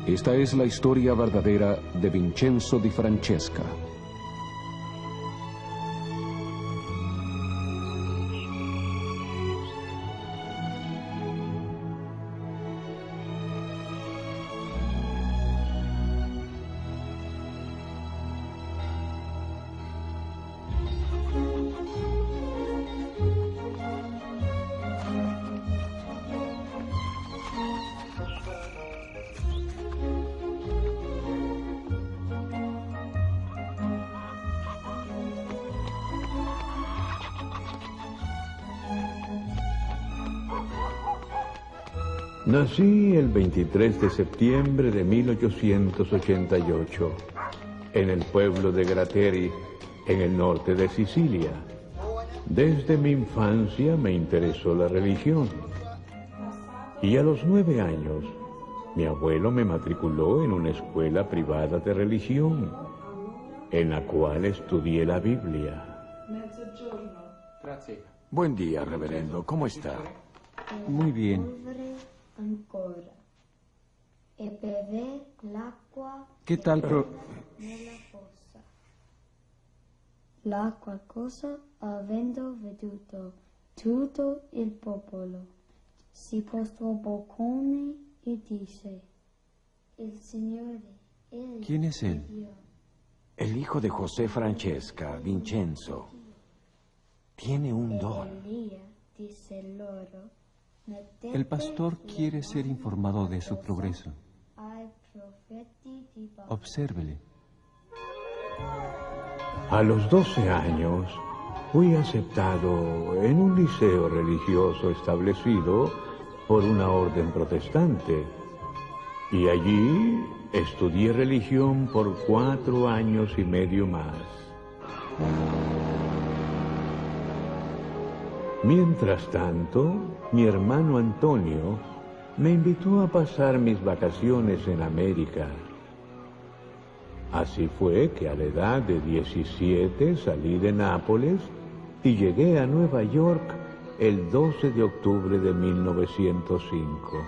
Esta es la historia verdadera de Vincenzo Di Francesca. Nací el 23 de septiembre de 1888 en el pueblo de Grateri, en el norte de Sicilia. Desde mi infancia me interesó la religión y a los 9 años mi abuelo me matriculó en una escuela privada de religión en la cual estudié la Biblia. Buen día, reverendo. ¿Cómo está? Muy bien. Ancora. E beve l'acqua. ¿Qué tal? Nella fossa. L'acqua cosa, avendo veduto tutto il popolo, si postrò boccone e disse: Il Signore, egli ¿Quién es él? Dio. El hijo de José Francesca, Vincenzo, tiene un don. Elia disse loro: El pastor quiere ser informado de su progreso. Obsérvele. A los 12 años fui aceptado en un liceo religioso establecido por una orden protestante y allí estudié religión por 4 años y medio más. Mientras tanto, mi hermano Antonio me invitó a pasar mis vacaciones en América. Así fue que a la edad de 17 salí de Nápoles y llegué a Nueva York el 12 de octubre de 1905.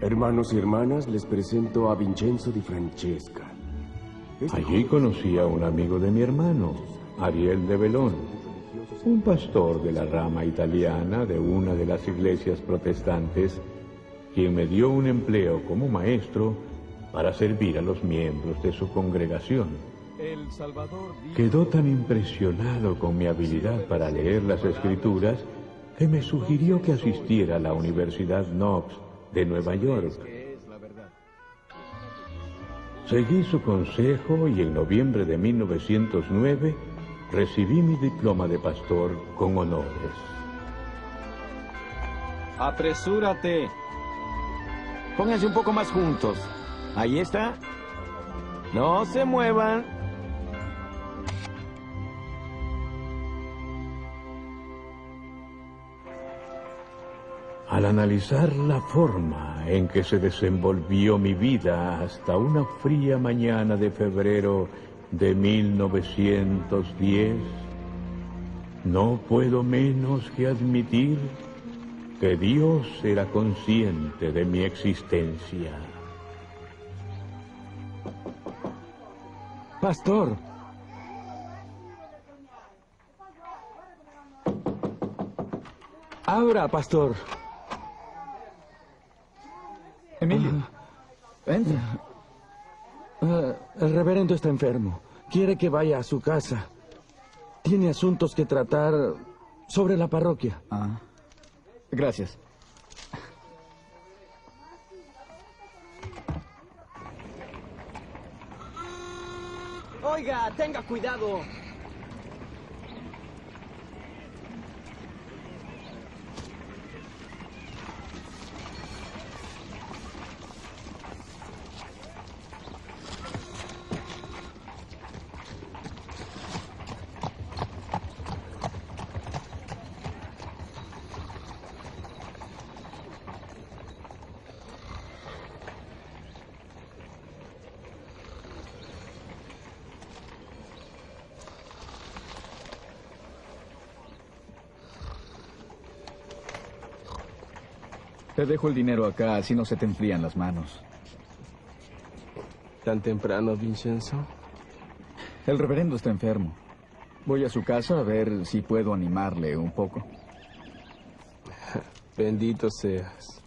Hermanos y hermanas, les presento a Vincenzo Di Francesca. Allí conocí a un amigo de mi hermano, Ariel de Belón, un pastor de la rama italiana de una de las iglesias protestantes, quien me dio un empleo como maestro para servir a los miembros de su congregación. Quedó tan impresionado con mi habilidad para leer las escrituras que me sugirió que asistiera a la Universidad Knox de Nueva York. Seguí su consejo y en noviembre de 1909 recibí mi diploma de pastor con honores. ¡Apresúrate! Pónganse un poco más juntos. Ahí está. No se muevan. Al analizar la forma en que se desenvolvió mi vida hasta una fría mañana de febrero de 1910, no puedo menos que admitir que Dios era consciente de mi existencia. Pastor. Abra, pastor. Emilio, entra. El reverendo está enfermo. Quiere que vaya a su casa. Tiene asuntos que tratar sobre la parroquia. Gracias. Oiga, tenga cuidado. Te dejo el dinero acá, así no se te enfrían las manos. ¿Tan temprano, Vincenzo? El reverendo está enfermo. Voy a su casa a ver si puedo animarle un poco. Bendito seas.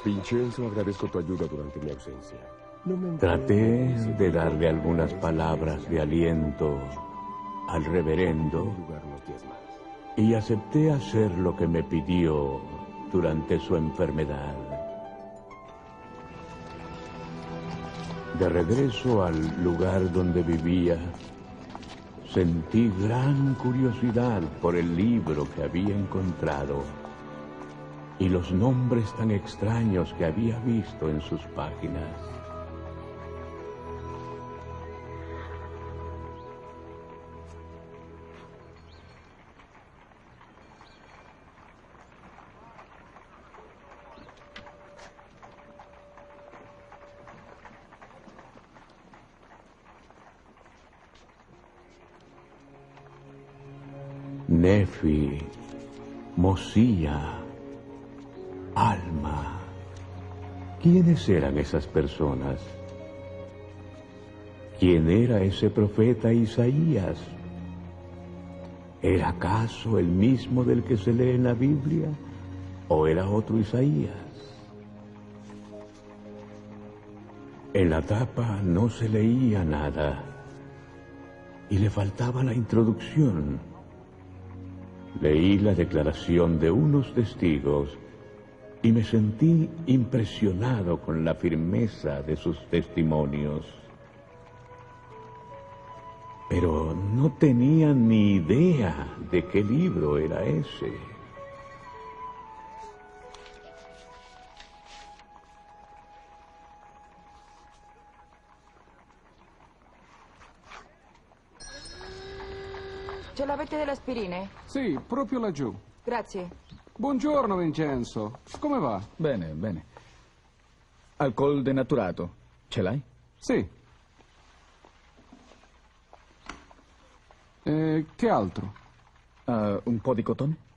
Vincenzo, agradezco tu ayuda durante mi ausencia. No me Traté encuentro de darle algunas en palabras de aliento al reverendo lugar unos días más. y acepté hacer lo que me pidió durante su enfermedad. De regreso al lugar donde vivía, sentí gran curiosidad por el libro que había encontrado y los nombres tan extraños que había visto en sus páginas. Nefi, Mosía, Alma. ¿Quiénes eran esas personas? ¿Quién era ese profeta Isaías? ¿Era acaso el mismo del que se lee en la Biblia? ¿O era otro Isaías? En la tapa no se leía nada y le faltaba la introducción. Leí la declaración de unos testigos y me sentí impresionado con la firmeza de sus testimonios. Pero no tenía ni idea de qué libro era ese. Ce l'avete delle aspirine? Sì, proprio laggiù. Grazie. Buongiorno, Vincenzo. Come va? Bene, bene. Alcol denaturato. Ce l'hai? Sì. E che altro? Un po' di cotone?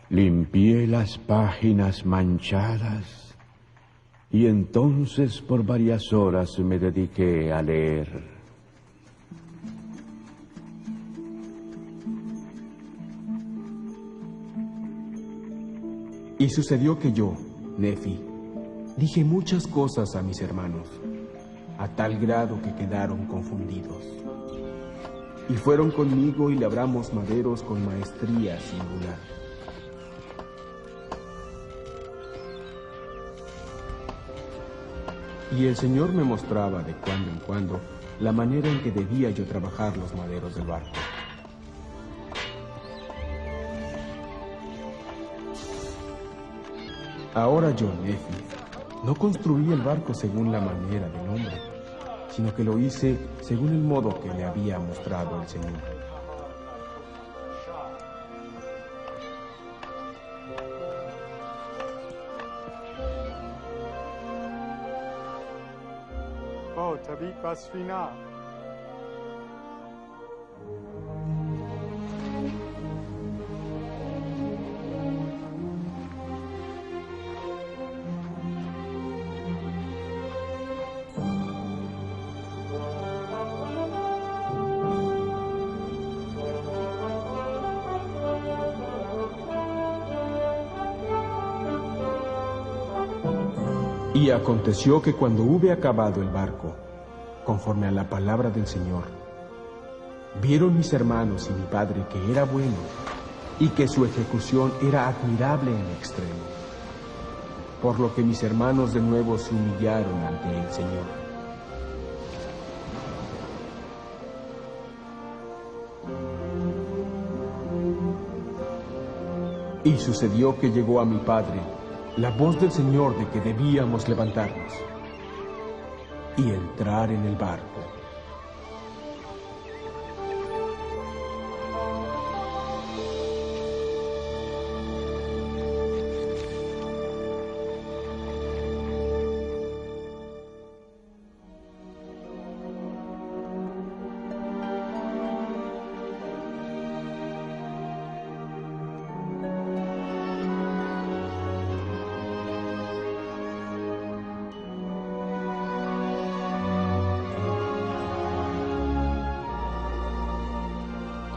Limpié las páginas manchadas y entonces por varias horas me dediqué a leer. Y sucedió que yo, Nefi, dije muchas cosas a mis hermanos, a tal grado que quedaron confundidos. Y fueron conmigo y labramos maderos con maestría singular. Y el Señor me mostraba de cuando en cuando la manera en que debía yo trabajar los maderos del barco. Ahora yo, Nefi, no construí el barco según la manera del hombre, sino que lo hice según el modo que me había mostrado el Señor. בספינה. Y aconteció que cuando hube acabado el barco, conforme a la palabra del Señor, vieron mis hermanos y mi padre que era bueno y que su ejecución era admirable en extremo, por lo que mis hermanos de nuevo se humillaron ante el Señor. Y sucedió que llegó a mi padre la voz del Señor de que debíamos levantarnos y entrar en el barco.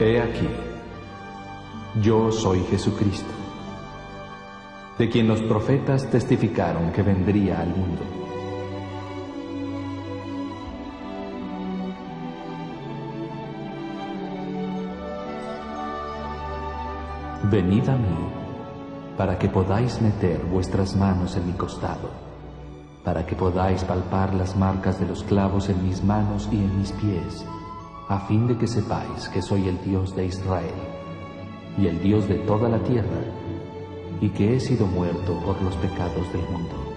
He aquí, yo soy Jesucristo, de quien los profetas testificaron que vendría al mundo. Venid a mí, para que podáis meter vuestras manos en mi costado, para que podáis palpar las marcas de los clavos en mis manos y en mis pies, a fin de que sepáis que soy el Dios de Israel, y el Dios de toda la tierra, y que he sido muerto por los pecados del mundo.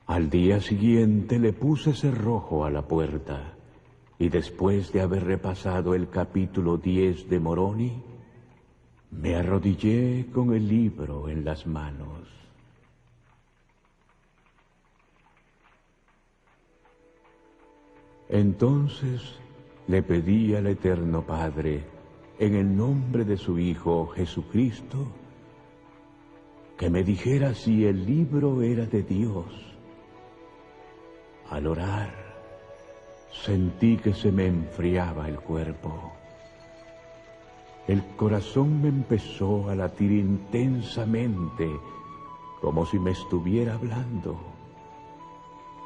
Al día siguiente le puse cerrojo a la puerta, y después de haber repasado el capítulo 10 de Moroni, me arrodillé con el libro en las manos. Entonces le pedí al Eterno Padre, en el nombre de su Hijo Jesucristo, que me dijera si el libro era de Dios. Al orar, sentí que se me enfriaba el cuerpo. El corazón me empezó a latir intensamente, como si me estuviera hablando,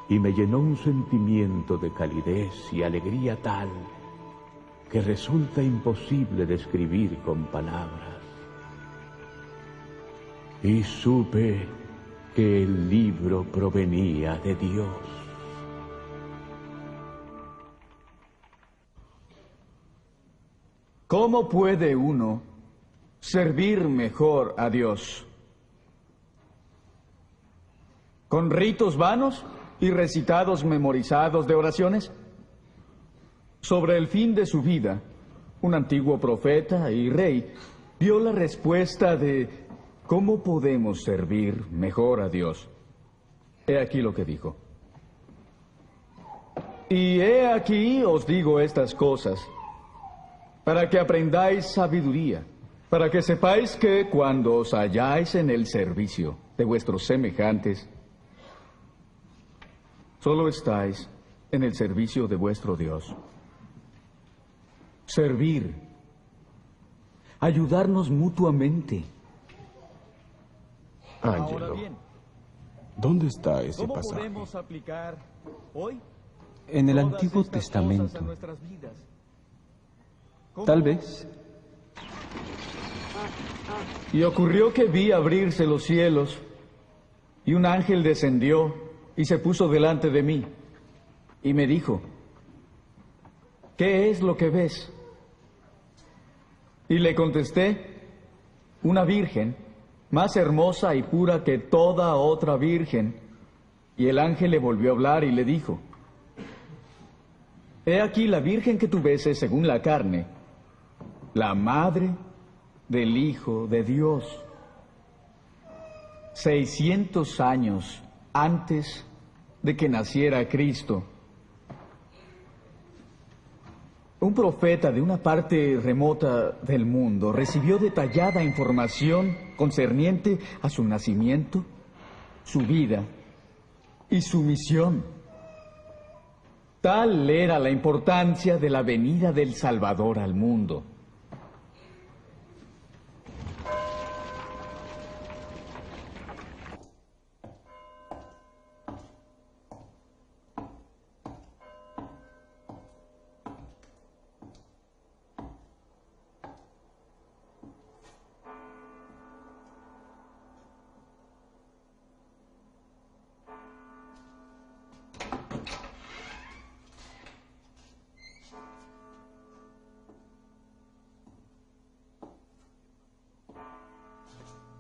y me llenó un sentimiento de calidez y alegría tal que resulta imposible describir con palabras. Y supe que el libro provenía de Dios. ¿Cómo puede uno servir mejor a Dios? ¿Con ritos vanos y recitados memorizados de oraciones? Sobre el fin de su vida, un antiguo profeta y rey dio la respuesta de cómo podemos servir mejor a Dios. He aquí lo que dijo. Y he aquí os digo estas cosas, para que aprendáis sabiduría, para que sepáis que cuando os halláis en el servicio de vuestros semejantes, solo estáis en el servicio de vuestro Dios. Servir. Ayudarnos mutuamente. Ángelo, ¿dónde está ese ¿Cómo pasaje? podemos aplicar hoy En el todas Antiguo estas Testamento. cosas a nuestras vidas? Tal vez. Y ocurrió que vi abrirse los cielos, y un ángel descendió y se puso delante de mí, y me dijo, ¿qué es lo que ves? Y le contesté, una virgen, más hermosa y pura que toda otra virgen. Y el ángel le volvió a hablar y le dijo, he aquí la virgen que tú ves es según la carne, la madre del Hijo de Dios. 600 años antes de que naciera Cristo, un profeta de una parte remota del mundo recibió detallada información concerniente a su nacimiento, su vida y su misión. Tal era la importancia de la venida del Salvador al mundo.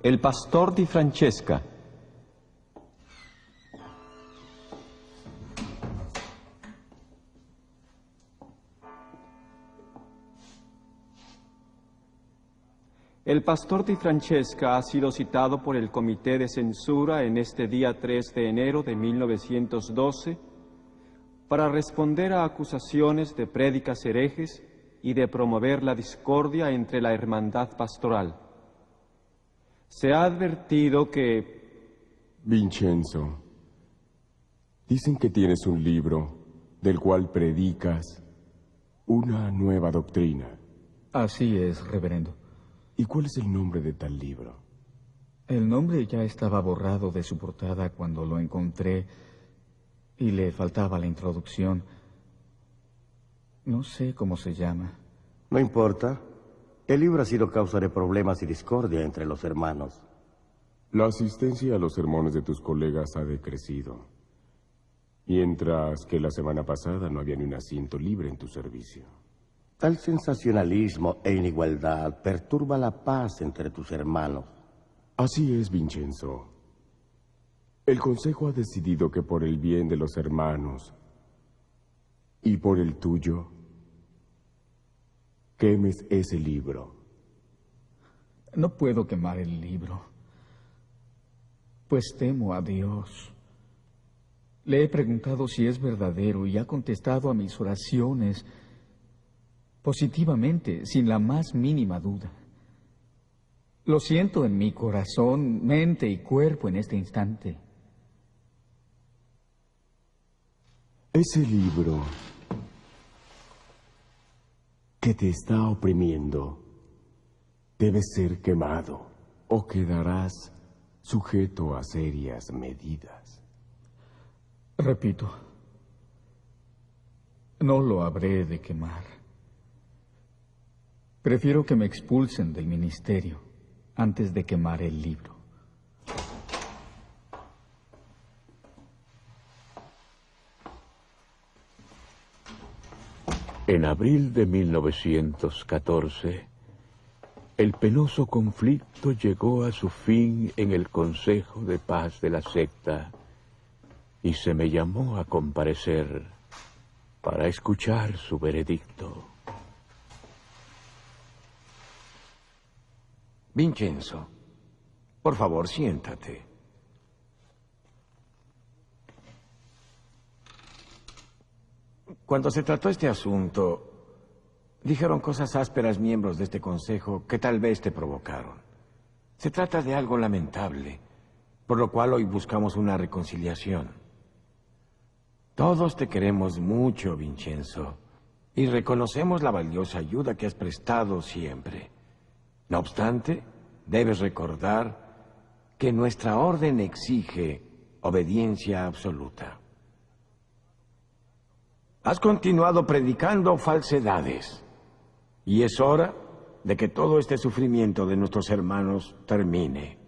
El pastor di Francesca. El pastor di Francesca ha sido citado por el Comité de Censura en este día 3 de enero de 1912 para responder a acusaciones de prédicas herejes y de promover la discordia entre la hermandad pastoral. Se ha advertido que... Vincenzo, dicen que tienes un libro del cual predicas una nueva doctrina. Así es, reverendo. ¿Y cuál es el nombre de tal libro? El nombre ya estaba borrado de su portada cuando lo encontré y le faltaba la introducción. No sé cómo se llama. No importa. El libro ha sido causa de problemas y discordia entre los hermanos. La asistencia a los sermones de tus colegas ha decrecido, mientras que la semana pasada no había ni un asiento libre en tu servicio. Tal sensacionalismo e inigualdad perturba la paz entre tus hermanos. Así es, Vincenzo. El Consejo ha decidido que por el bien de los hermanos y por el tuyo, quemes ese libro. No puedo quemar el libro, pues temo a Dios. Le he preguntado si es verdadero y ha contestado a mis oraciones positivamente, sin la más mínima duda. Lo siento en mi corazón, mente y cuerpo en este instante. Ese libro que te está oprimiendo debe ser quemado o quedarás sujeto a serias medidas. Repito, no lo habré de quemar. Prefiero que me expulsen del ministerio antes de quemar el libro. En abril de 1914, el penoso conflicto llegó a su fin en el Consejo de Paz de la secta y se me llamó a comparecer para escuchar su veredicto. Vincenzo, por favor, siéntate. Cuando se trató este asunto, dijeron cosas ásperas miembros de este consejo que tal vez te provocaron. Se trata de algo lamentable, por lo cual hoy buscamos una reconciliación. Todos te queremos mucho, Vincenzo, y reconocemos la valiosa ayuda que has prestado siempre. No obstante, debes recordar que nuestra orden exige obediencia absoluta. Has continuado predicando falsedades, y es hora de que todo este sufrimiento de nuestros hermanos termine.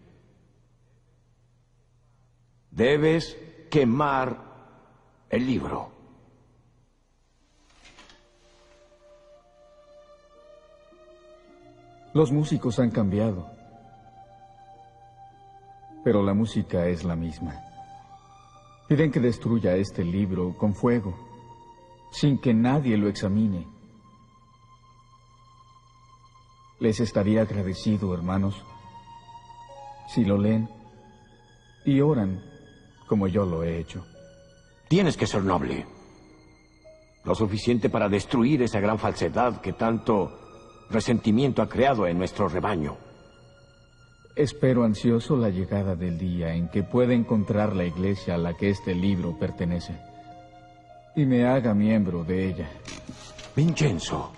Debes quemar el libro. Los músicos han cambiado, pero la música es la misma. Piden que destruya este libro con fuego, sin que nadie lo examine. Les estaría agradecido, hermanos, si lo leen y oran como yo lo he hecho. Tienes que ser noble. Lo suficiente para destruir esa gran falsedad que tanto resentimiento ha creado en nuestro rebaño. Espero ansioso la llegada del día en que pueda encontrar la iglesia a la que este libro pertenece y me haga miembro de ella. Vincenzo,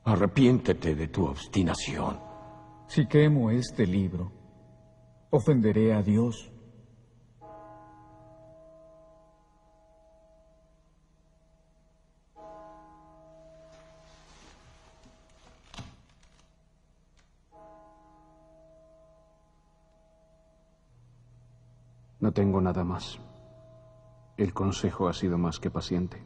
arrepiéntete de tu obstinación. Si quemo este libro, ofenderé a Dios. No tengo nada más. El consejo ha sido más que paciente.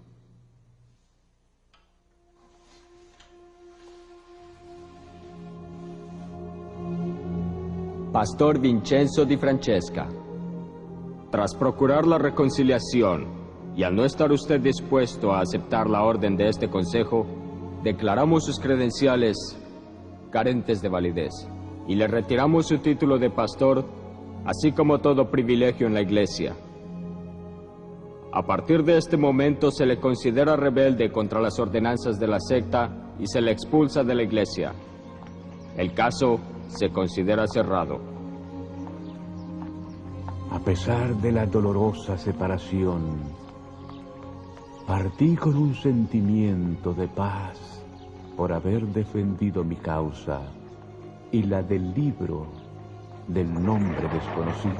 Pastor Vincenzo Di Francesca, tras procurar la reconciliación y al no estar usted dispuesto a aceptar la orden de este consejo, declaramos sus credenciales carentes de validez y le retiramos su título de pastor, así como todo privilegio en la iglesia. A partir de este momento se le considera rebelde contra las ordenanzas de la secta y se le expulsa de la iglesia. El caso se considera cerrado. A pesar de la dolorosa separación, partí con un sentimiento de paz por haber defendido mi causa y la del libro del nombre desconocido.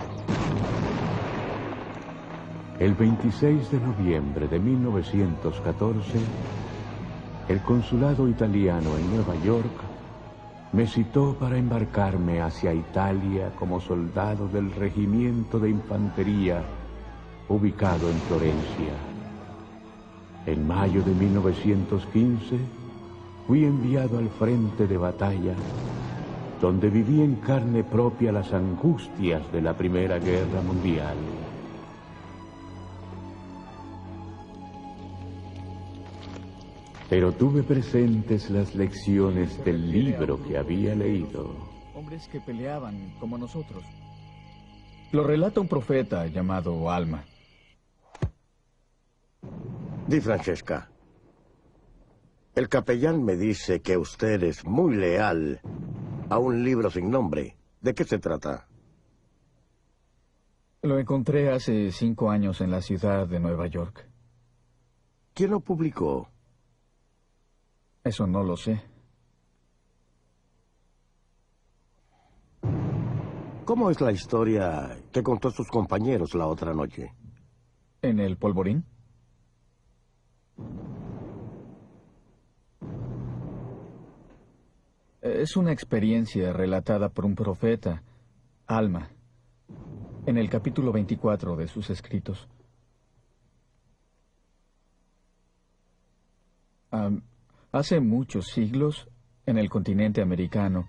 El 26 de noviembre de 1914, el consulado italiano en Nueva York me citó para embarcarme hacia Italia como soldado del regimiento de infantería ubicado en Florencia. En mayo de 1915, fui enviado al frente de batalla, donde viví en carne propia las angustias de la Primera Guerra Mundial. Pero tuve presentes las lecciones del libro que había leído. Hombres que peleaban como nosotros. Lo relata un profeta llamado Alma. Di Francesca, el capellán me dice que usted es muy leal a un libro sin nombre. ¿De qué se trata? Lo encontré hace 5 años en la ciudad de Nueva York. ¿Quién lo publicó? Eso no lo sé. ¿Cómo es la historia que contó sus compañeros la otra noche? ¿En el polvorín? Es una experiencia relatada por un profeta, Alma, en el capítulo 24 de sus escritos. Hace muchos siglos, en el continente americano,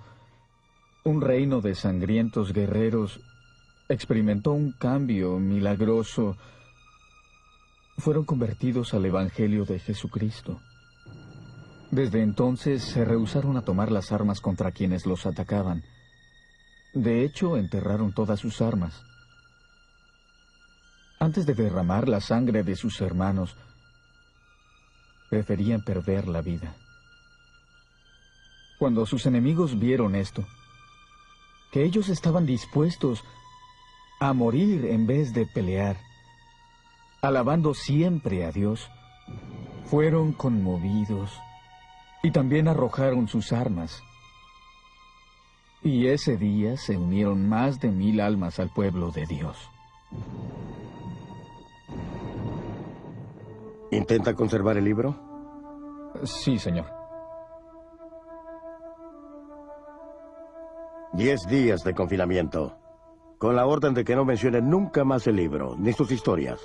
un reino de sangrientos guerreros experimentó un cambio milagroso. Fueron convertidos al Evangelio de Jesucristo. Desde entonces se rehusaron a tomar las armas contra quienes los atacaban. De hecho, enterraron todas sus armas. Antes de derramar la sangre de sus hermanos, preferían perder la vida. Cuando sus enemigos vieron esto, que ellos estaban dispuestos a morir en vez de pelear, alabando siempre a Dios, fueron conmovidos y también arrojaron sus armas. Y ese día se unieron más de 1000 almas al pueblo de Dios. ¿Intenta conservar el libro? Sí, señor. 10 días de confinamiento, con la orden de que no mencione nunca más el libro, ni sus historias.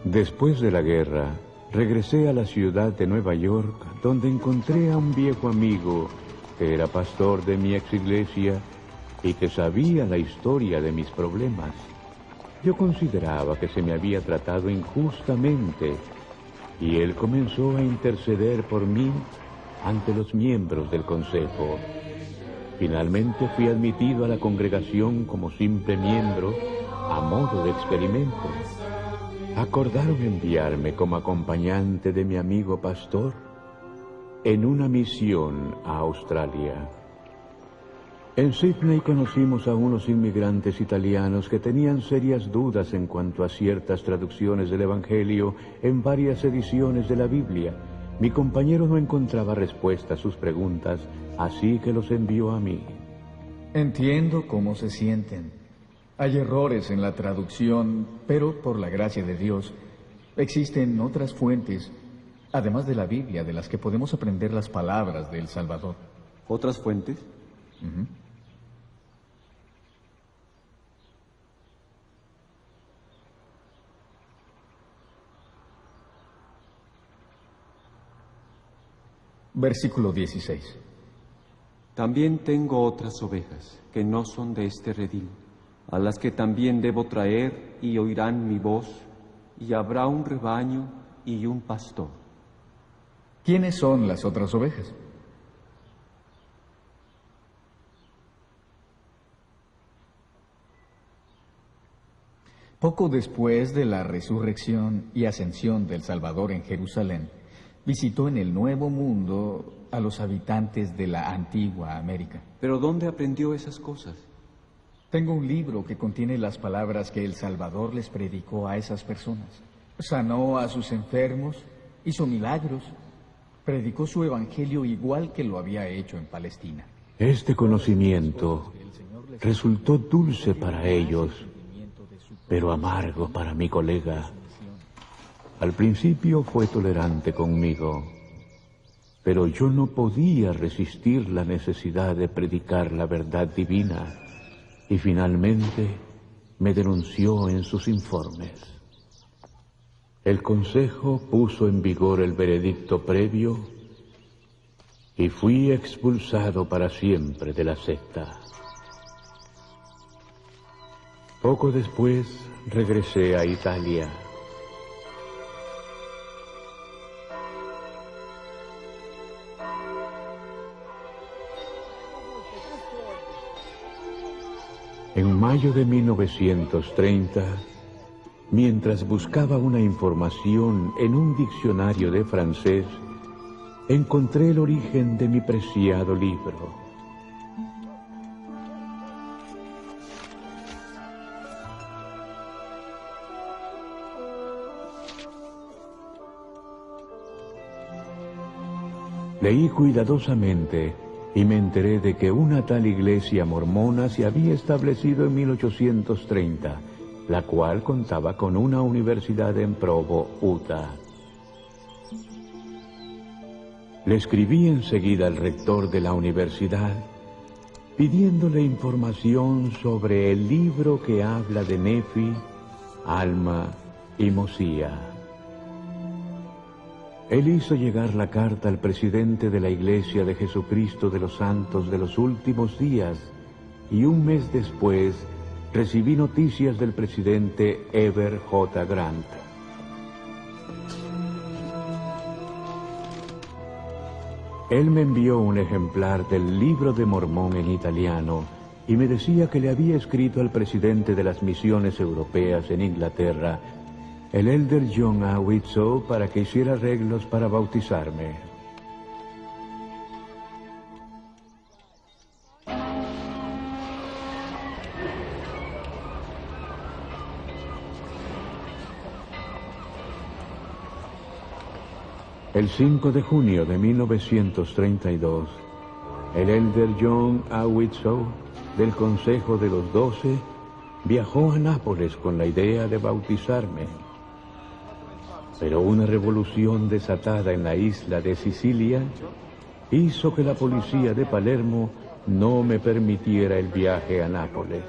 Después de la guerra, regresé a la ciudad de Nueva York, donde encontré a un viejo amigo que era pastor de mi ex iglesia y que sabía la historia de mis problemas. Yo consideraba que se me había tratado injustamente y él comenzó a interceder por mí ante los miembros del consejo. Finalmente fui admitido a la congregación como simple miembro a modo de experimento. Acordaron enviarme como acompañante de mi amigo pastor en una misión a Australia. En Sydney conocimos a unos inmigrantes italianos que tenían serias dudas en cuanto a ciertas traducciones del Evangelio en varias ediciones de la Biblia. Mi compañero no encontraba respuesta a sus preguntas, así que los envió a mí. Entiendo cómo se sienten. Hay errores en la traducción, pero por la gracia de Dios, existen otras fuentes, además de la Biblia, de las que podemos aprender las palabras del Salvador. ¿Otras fuentes? Versículo 16. También tengo otras ovejas que no son de este redil, a las que también debo traer y oirán mi voz, y habrá un rebaño y un pastor. ¿Quiénes son las otras ovejas? Poco después de la resurrección y ascensión del Salvador en Jerusalén, visitó en el Nuevo Mundo a los habitantes de la antigua América. ¿Pero dónde aprendió esas cosas? Tengo un libro que contiene las palabras que el Salvador les predicó a esas personas. Sanó a sus enfermos, hizo milagros, predicó su evangelio igual que lo había hecho en Palestina. Este conocimiento resultó dulce para ellos, pero amargo para mi colega. Al principio fue tolerante conmigo, pero yo no podía resistir la necesidad de predicar la verdad divina. Y finalmente me denunció en sus informes. El consejo puso en vigor el veredicto previo y fui expulsado para siempre de la secta. Poco después regresé a Italia. En mayo de 1930, mientras buscaba una información en un diccionario de francés, encontré el origen de mi preciado libro. Leí cuidadosamente y me enteré de que una tal iglesia mormona se había establecido en 1830, la cual contaba con una universidad en Provo, Utah. Le escribí enseguida al rector de la universidad, pidiéndole información sobre el libro que habla de Nefi, Alma y Mosía. Él hizo llegar la carta al presidente de la Iglesia de Jesucristo de los Santos de los Últimos Días, y un mes después recibí noticias del presidente Heber J. Grant. Él me envió un ejemplar del Libro de Mormón en italiano y me decía que le había escrito al presidente de las misiones europeas en Inglaterra el elder John A. Widtsoe para que hiciera arreglos para bautizarme. El 5 de junio de 1932, el elder John A. Widtsoe, del Consejo de los 12, viajó a Nápoles con la idea de bautizarme. Pero una revolución desatada en la isla de Sicilia hizo que la policía de Palermo no me permitiera el viaje a Nápoles.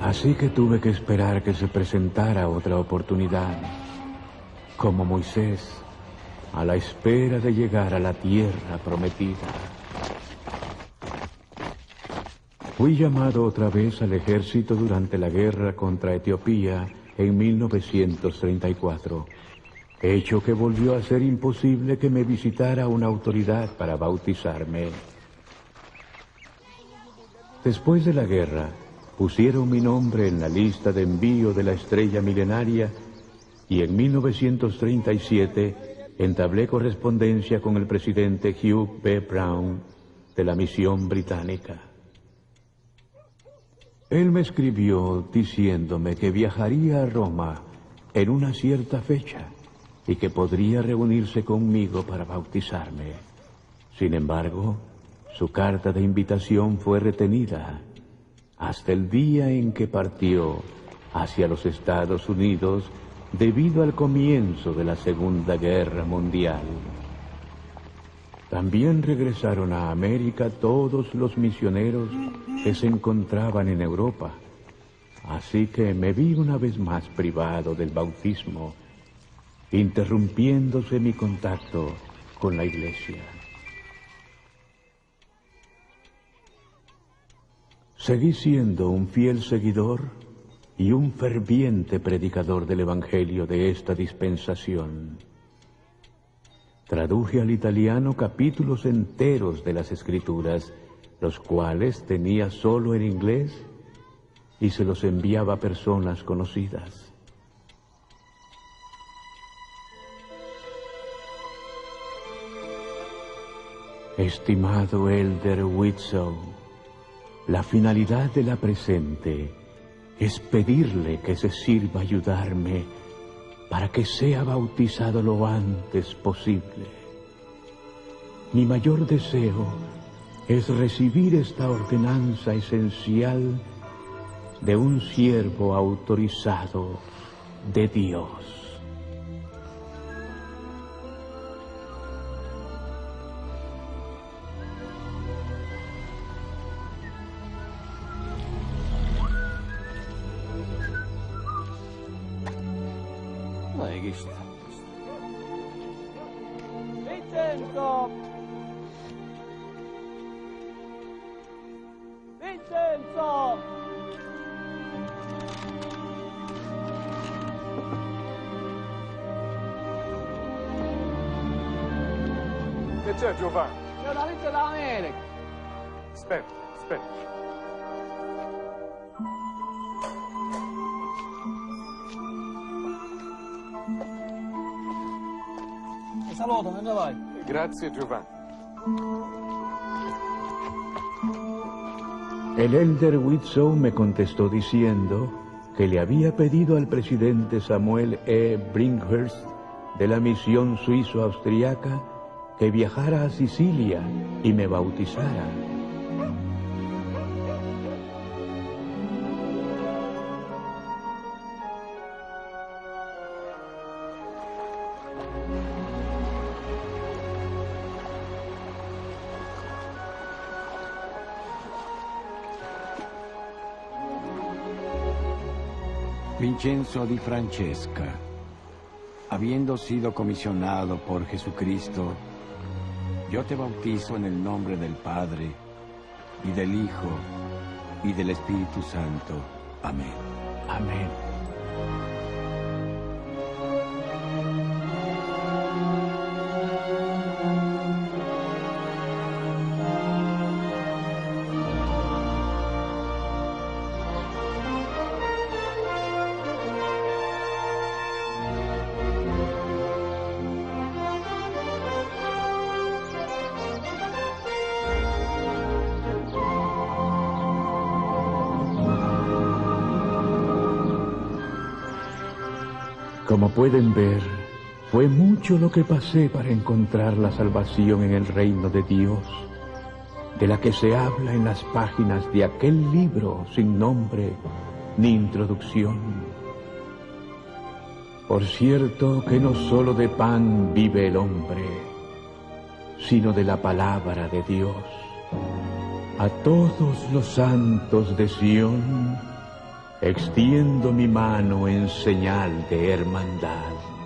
Así que tuve que esperar que se presentara otra oportunidad, como Moisés, a la espera de llegar a la tierra prometida. Fui llamado otra vez al ejército durante la guerra contra Etiopía en 1934, hecho que volvió a ser imposible que me visitara una autoridad para bautizarme. Después de la guerra, pusieron mi nombre en la lista de envío de la estrella milenaria y en 1937 entablé correspondencia con el presidente Hugh B. Brown de la misión británica. Él me escribió diciéndome que viajaría a Roma en una cierta fecha y que podría reunirse conmigo para bautizarme. Sin embargo, su carta de invitación fue retenida hasta el día en que partió hacia los Estados Unidos debido al comienzo de la Segunda Guerra Mundial. También regresaron a América todos los misioneros que se encontraban en Europa, así que me vi una vez más privado del bautismo, interrumpiéndose mi contacto con la Iglesia. Seguí siendo un fiel seguidor y un ferviente predicador del Evangelio de esta dispensación. Traduje al italiano capítulos enteros de las Escrituras, los cuales tenía solo en inglés, y se los enviaba a personas conocidas. Estimado elder Widtsoe, la finalidad de la presente es pedirle que se sirva ayudarme para que sea bautizado lo antes posible. Mi mayor deseo es recibir esta ordenanza esencial de un siervo autorizado de Dios. Vincenzo! Vincenzo! Che c'è, Giovanni? Giornalista dall'America! Aspetta, aspetta. Saluto, dove vai? Grazie, Giovanni. El elder Widtsoe me contestó diciendo que le había pedido al presidente Samuel E. Brinkhurst de la misión suizo-austriaca que viajara a Sicilia y me bautizara. Vincenzo di Francesca, habiendo sido comisionado por Jesucristo, yo te bautizo en el nombre del Padre, y del Hijo, y del Espíritu Santo. Amén. Amén. Como pueden ver, fue mucho lo que pasé para encontrar la salvación en el reino de Dios, de la que se habla en las páginas de aquel libro sin nombre ni introducción. Por cierto que no solo de pan vive el hombre, sino de la palabra de Dios. A todos los santos de Sión extiendo mi mano en señal de hermandad.